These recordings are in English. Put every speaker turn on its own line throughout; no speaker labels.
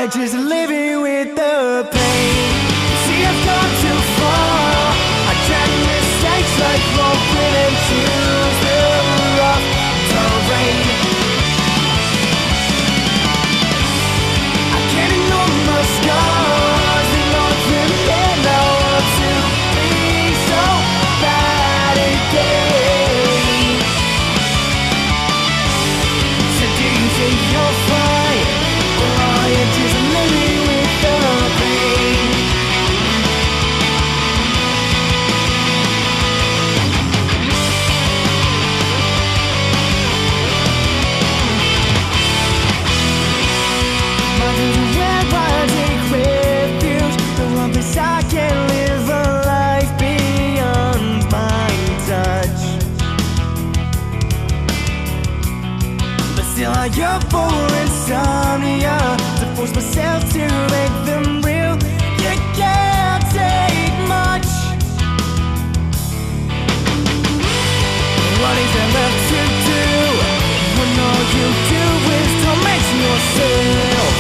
you're just living with the pain. See, I've gone too far. I tried mistakes like broken and choose the rough terrain. I can't ignore my scars. They don't pretend I want to be so bad again. So do you think you're fine? Or are you just living with the pain? My dreams are where I take refuge. The one place I can live a life beyond my touch. But still I yearn for insomnia, to force myself to make them real. You can't take much. What is there left to do when all you do is torment yourself?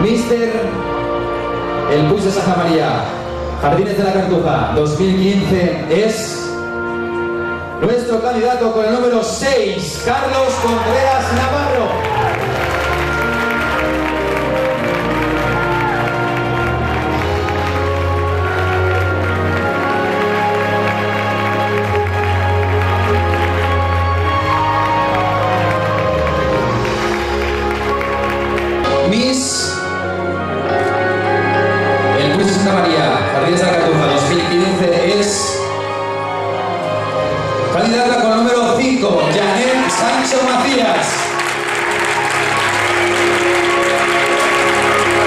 Mister El Puig de Santa María, Jardines de la Cartuja 2015 es nuestro candidato con el número 6, Carlos Contreras Navarro. Miss El Puig de Santa María, Jardines de la Cartuja 2015 es candidata con el número 5, Janet Sancho Macías.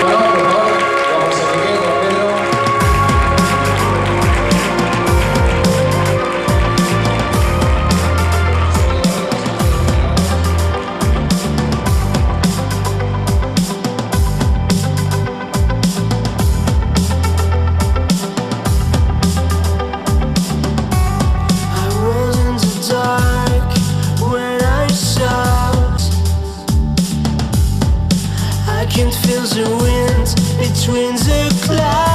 Bueno, por favor, vamos a Miguel, don Pedro.
I was in the dark when I saw. I can feel the wind between the clouds.